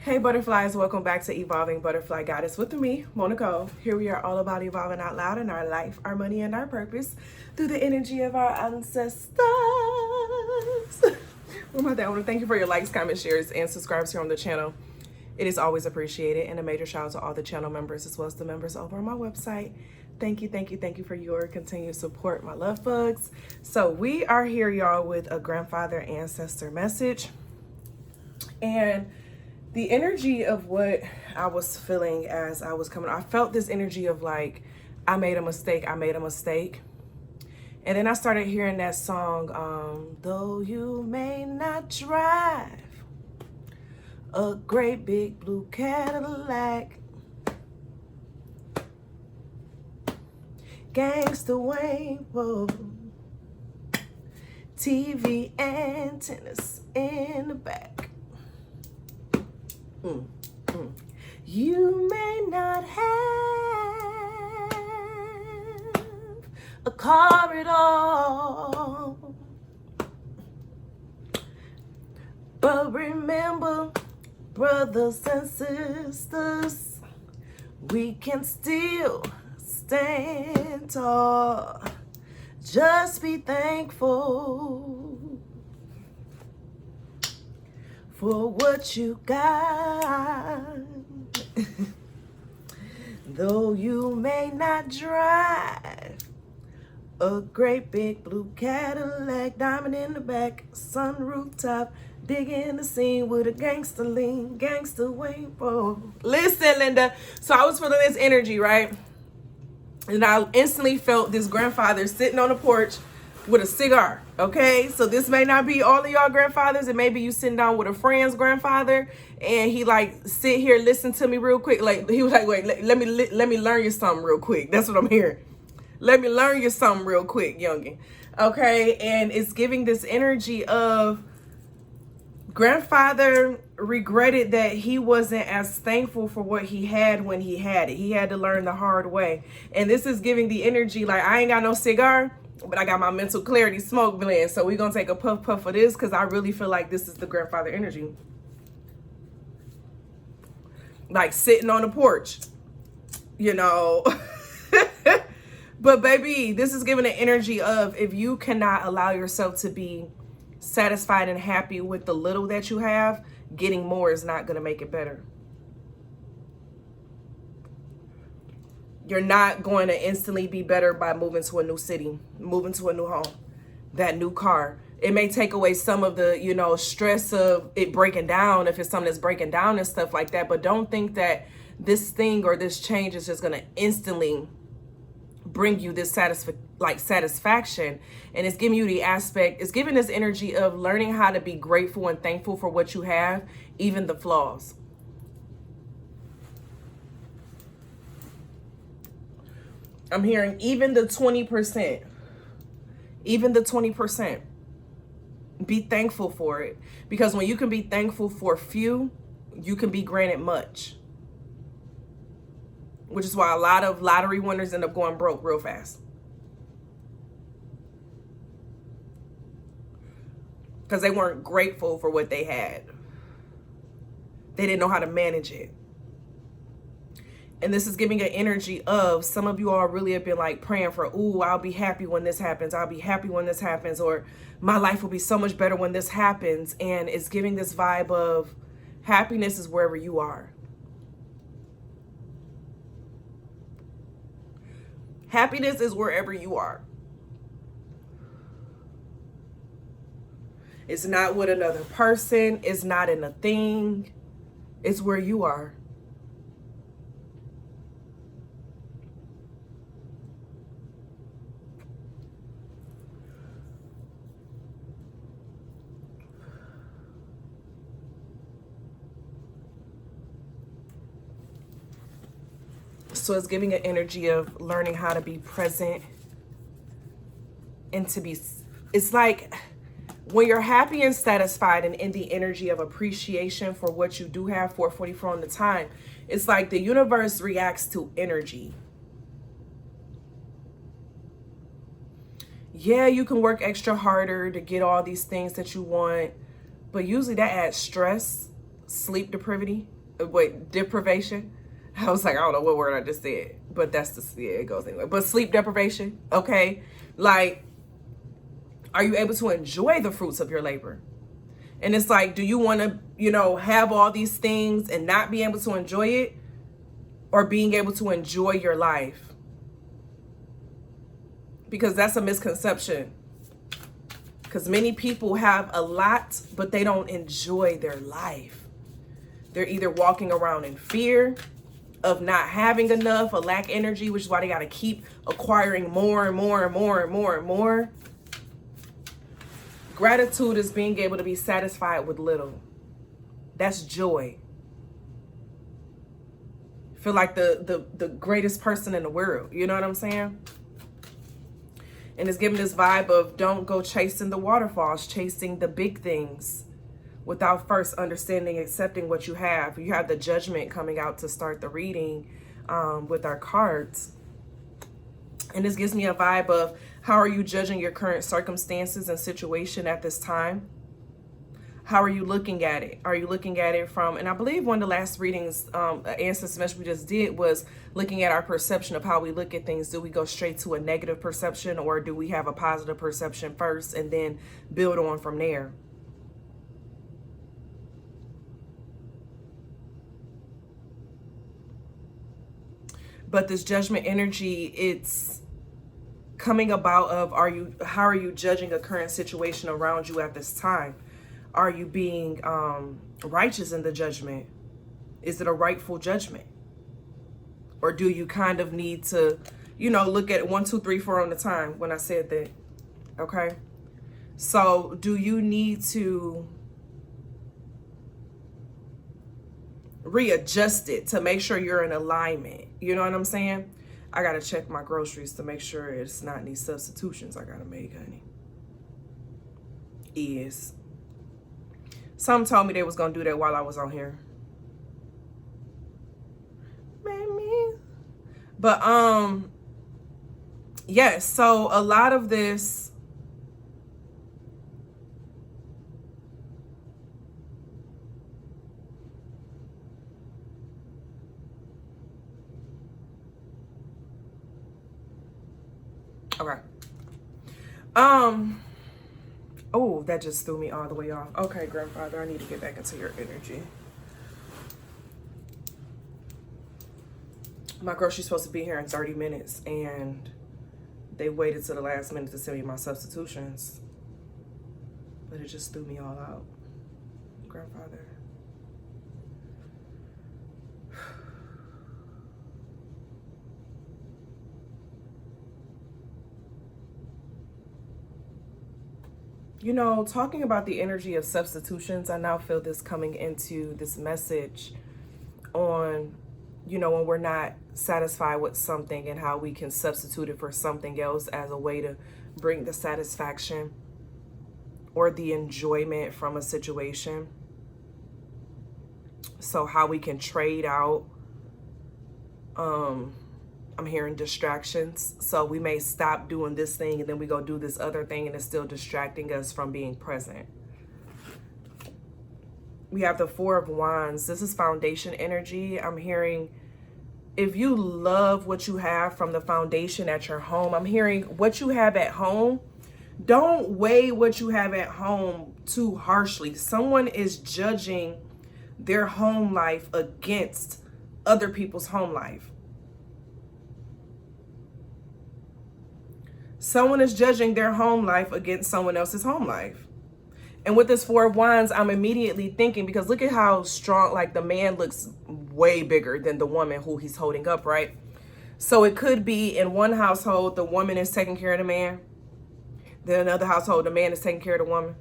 Hey butterflies, welcome back to Evolving Butterfly Goddess with me, Moe Nicole. Here we are all about evolving out loud in our life, our money, and our purpose through the energy of our ancestors. With my dad, I want to thank you for your likes, comments, shares, and subscribes here on the channel. It is always appreciated, and a major shout out to all the channel members as well as the members over on my website. Thank you for your continued support, my love bugs. So we are here, y'all, with a grandfather ancestor message. And the energy of what I was feeling as I was coming, I felt this energy of like, I made a mistake. And then I started hearing that song, though you may not drive a great big blue Cadillac, gangsta rainbow, TV antennas in the back. You may not have a car at all, but remember, brothers and sisters, we can still stand tall. Just be thankful for what you got. Though you may not drive a great big blue Cadillac, diamond in the back, sun rooftop, digging the scene with a gangster lean, gangster rainbow. Listen, Linda. So I was feeling this energy, right? And I instantly felt this grandfather sitting on the porch with a cigar. Okay, so this may not be all of y'all grandfathers, and maybe you sitting down with a friend's grandfather and he like sit here, listen to me real quick. Like he was like, wait, let me learn you something real quick. That's what I'm hearing. Let me learn you something real quick, youngin. Okay, and it's giving this energy of grandfather regretted that he wasn't as thankful for what he had when he had it. He had to learn the hard way. And this is giving the energy like, I ain't got no cigar, but I got my mental clarity smoke blend. So we're going to take a puff of this because I really feel like this is the grandfather energy. Like sitting on the porch, you know. But baby, this is giving the energy of if you cannot allow yourself to be satisfied and happy with the little that you have, getting more is not going to make it better. You're not going to instantly be better by moving to a new city, moving to a new home, that new car. It may take away some of the, you know, stress of it breaking down if it's something that's breaking down and stuff like that. But don't think that this thing or this change is just going to instantly bring you this satisfaction. And it's giving you the aspect, it's giving this energy of learning how to be grateful and thankful for what you have, even the flaws. I'm hearing even the 20%. Even the 20%. Be thankful for it. Because when you can be thankful for few, you can be granted much. Which is why a lot of lottery winners end up going broke real fast. Because they weren't grateful for what they had. They didn't know how to manage it. And this is giving an energy of some of you all really have been like praying for, ooh, I'll be happy when this happens. I'll be happy when this happens. Or my life will be so much better when this happens. And it's giving this vibe of happiness is wherever you are. Happiness is wherever you are. It's not with another person. It's not in a thing. It's where you are. So it's giving an energy of learning how to be present and to be, it's like when you're happy and satisfied and in the energy of appreciation for what you do have, 444 on the time, it's like the universe reacts to energy. yeah, you can work extra harder to get all these things that you want, but usually that adds stress. sleep deprivation. I was like, I don't know what word I just said, but that's it goes anyway. But sleep deprivation, okay? Like, are you able to enjoy the fruits of your labor? And it's like, do you want to, have all these things and not be able to enjoy it, or being able to enjoy your life? Because that's a misconception. Because many people have a lot, but they don't enjoy their life. They're either walking around in fear of not having enough, or lack energy, which is why they got to keep acquiring more and more and more and more and more. Gratitude is being able to be satisfied with little. That's joy. Feel like the greatest person in the world. You know what I'm saying? And it's giving this vibe of don't go chasing the waterfalls, chasing the big things without first understanding, accepting what you have. You have the judgment coming out to start the reading with our cards. And this gives me a vibe of, how are you judging your current circumstances and situation at this time? How are you looking at it? Are you looking at it from, and I believe one of the last readings, Ancestor message we just did, was looking at our perception of how we look at things. Do we go straight to a negative perception, or do we have a positive perception first and then build on from there? But this judgment energy, it's coming about of, how are you judging a current situation around you at this time? Are you being righteous in the judgment? Is it a rightful judgment? Or do you kind of need to, look at 1, 2, 3, 4 on the time when I said that? Okay. So do you need to readjust it to make sure you're in alignment? You know what I'm saying? I got to check my groceries to make sure it's not any substitutions I got to make, honey. Some told me they was going to do that while I was on here. Maybe. But, yes. So a lot of this, okay. Oh, that just threw me all the way off. Okay, grandfather, I need to get back into your energy. My grocery's supposed to be here in 30 minutes, and they waited till the last minute to send me my substitutions. But it just threw me all out. Grandfather. Talking about the energy of substitutions, I now feel this coming into this message on, when we're not satisfied with something and how we can substitute it for something else as a way to bring the satisfaction or the enjoyment from a situation. So how we can trade out, I'm hearing distractions. So we may stop doing this thing and then we go do this other thing, and it's still distracting us from being present. We have the 4 of Wands. This is foundation energy. I'm hearing, if you love what you have from the foundation at your home, I'm hearing what you have at home. Don't weigh what you have at home too harshly. Someone is judging their home life against other people's home life. Someone is judging their home life against someone else's home life. And with this 4 of Wands, I'm immediately thinking, because look at how strong, like the man looks way bigger than the woman who he's holding up, right? So it could be in one household, the woman is taking care of the man. Then another household, the man is taking care of the woman.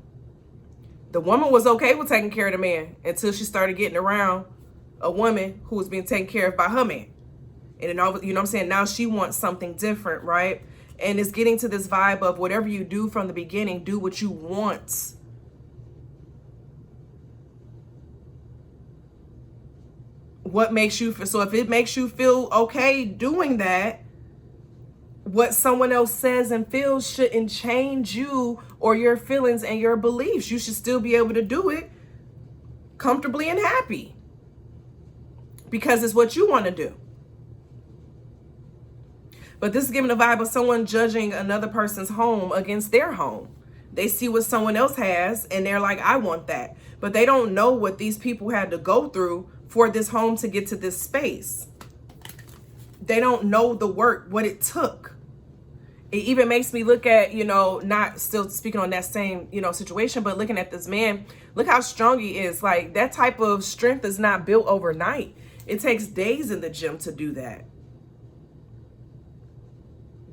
The woman was okay with taking care of the man until she started getting around a woman who was being taken care of by her man. And then, you know what I'm saying? Now she wants something different, right? And it's getting to this vibe of whatever you do from the beginning, do what you want. What makes you feel, so if it makes you feel okay doing that, what someone else says and feels shouldn't change you or your feelings and your beliefs. You should still be able to do it. comfortably and happy because it's what you want to do. But this is giving the vibe of someone judging another person's home against their home. They see what someone else has and they're like, I want that. But they don't know what these people had to go through for this home to get to this space. They don't know the work, what it took. It even makes me look at, you know, not still speaking on that same, you know, situation, but looking at this man, look how strong he is. Like, that type of strength is not built overnight. It takes days in the gym to do that.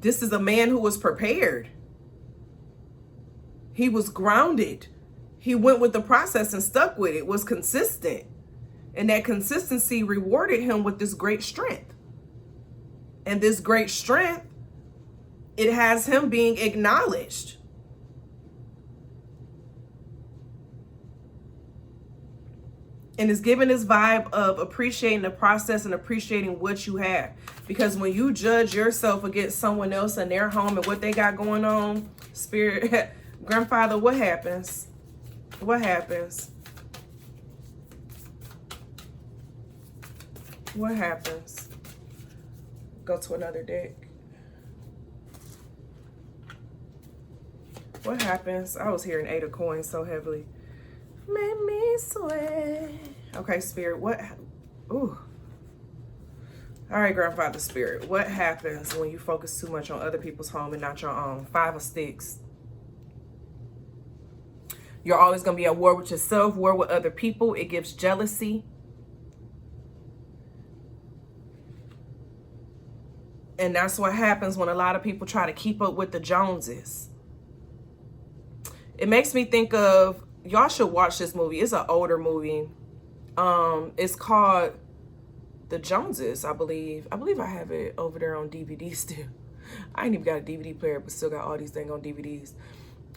This is a man who was prepared. He was grounded. He went with the process and stuck with it, was consistent. And that consistency rewarded him with this great strength. And this great strength, it has him being acknowledged. And it's giving this vibe of appreciating the process and appreciating what you have. Because when you judge yourself against someone else and their home and what they got going on, spirit, grandfather, what happens? What happens? What happens? Go to another deck. What happens? I was hearing 8 of coins so heavily. Made me sweat. Okay, spirit, what? Ooh. All right, grandfather spirit, what happens when you focus too much on other people's home and not your own? 5 of sticks. You're always going to be at war with yourself, war with other people. It gives jealousy. And that's what happens when a lot of people try to keep up with the Joneses. It makes me think of, y'all should watch this movie. It's an older movie. It's called The Joneses, I believe. I believe I have it over there on DVD still. I ain't even got a DVD player, but still got all these things on DVDs.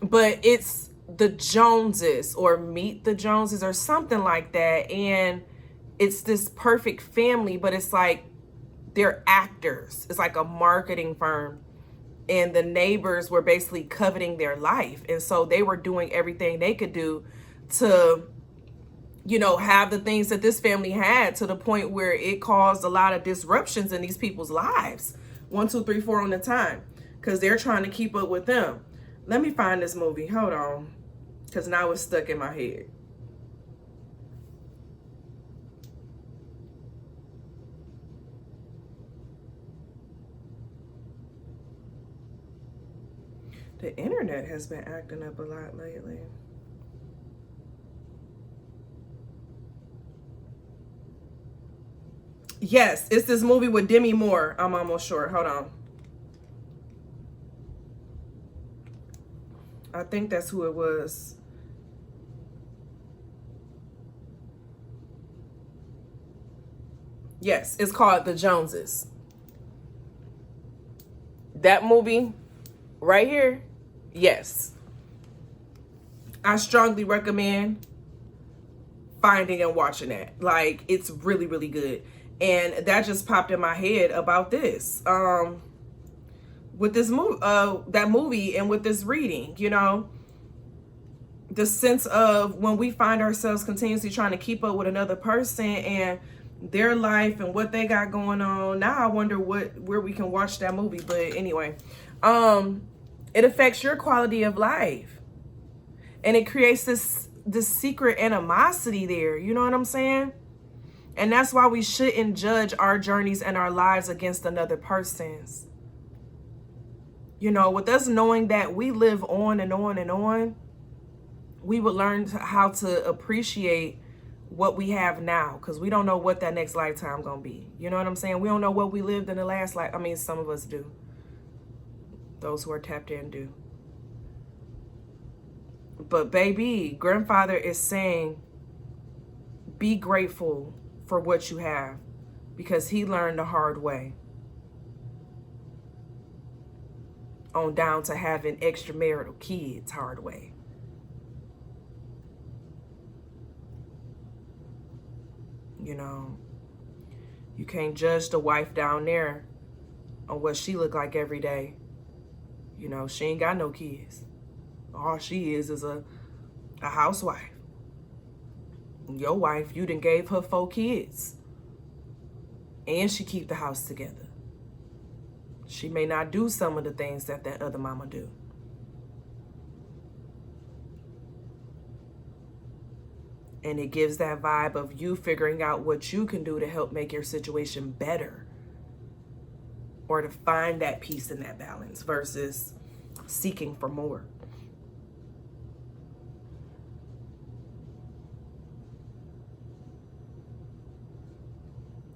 But it's The Joneses or Meet the Joneses or something like that. And it's this perfect family, but it's like they're actors. It's like a marketing firm. And the neighbors were basically coveting their life. And so they were doing everything they could do to, you know, have the things that this family had, to the point where it caused a lot of disruptions in these people's lives. 1, 2, 3, 4 on the time. Because they're trying to keep up with them. Let me find this movie. Hold on. Because now it's stuck in my head. The internet has been acting up a lot lately. Yes, it's this movie with Demi Moore. I'm almost sure. Hold on. I think that's who it was. Yes, it's called The Joneses. That movie right here. Yes. I strongly recommend finding and watching that. Like, it's really, really good. And that just popped in my head about this. With this movie, that movie, and with this reading, you know, the sense of when we find ourselves continuously trying to keep up with another person and their life and what they got going on. Now I wonder where we can watch that movie. But anyway, it affects your quality of life, and it creates this secret animosity there. You know what I'm saying? And that's why we shouldn't judge our journeys and our lives against another person's. You know, with us knowing that we live on and on and on, we would learn how to appreciate what we have now, because we don't know what that next lifetime gonna be. You know what I'm saying? We don't know what we lived in the last life. I mean, some of us do. Those who are tapped in do. But baby, grandfather is saying, be grateful for what you have, because he learned the hard way. On down to having extramarital kids hard way. You know, you can't judge the wife down there on what she look like every day. You know, she ain't got no kids. All she is a housewife. Your wife, you done gave her 4 kids. And she keep the house together. She may not do some of the things that that other mama do. And it gives that vibe of you figuring out what you can do to help make your situation better. Or to find that peace and that balance versus seeking for more.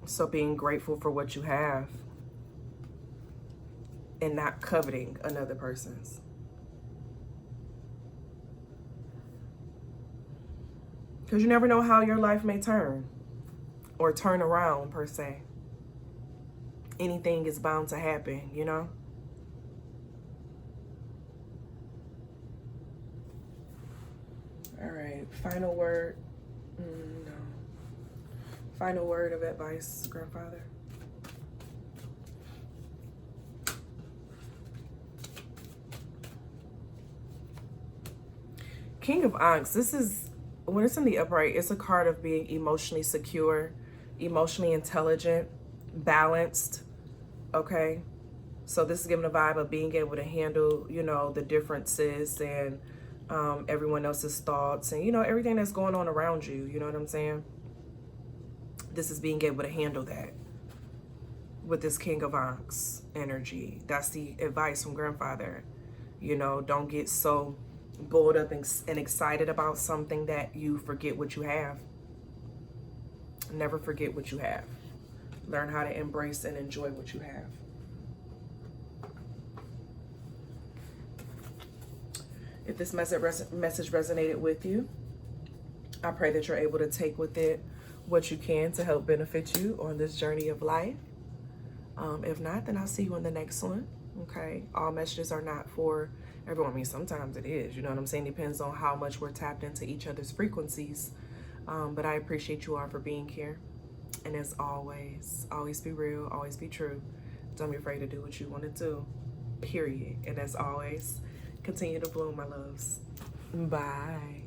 So being grateful for what you have and not coveting another person's. Because you never know how your life may turn or turn around, per se. Anything is bound to happen, you know? All right, final word. No. Final word of advice, grandfather. King of Ankh, this is, when it's in the upright, it's a card of being emotionally secure, emotionally intelligent, balanced, okay? So this is giving a vibe of being able to handle, you know, the differences and everyone else's thoughts and, you know, everything that's going on around you, you know what I'm saying? This is being able to handle that with this King of Ankh's energy. That's the advice from grandfather. You know, don't get so bulled up and excited about something that you forget what you have. Never forget what you have. Learn how to embrace and enjoy what you have. If this message resonated with you, I pray that you're able to take with it what you can to help benefit you on this journey of life. If not, then I'll see you in the next one. Okay, all messages are not for everyone. I mean, sometimes it is, you know what I'm saying? Depends on how much we're tapped into each other's frequencies. But I appreciate you all for being here. And as always be real, always be true. Don't be afraid to do what you want to do, period. And as always, continue to bloom, my loves. Bye.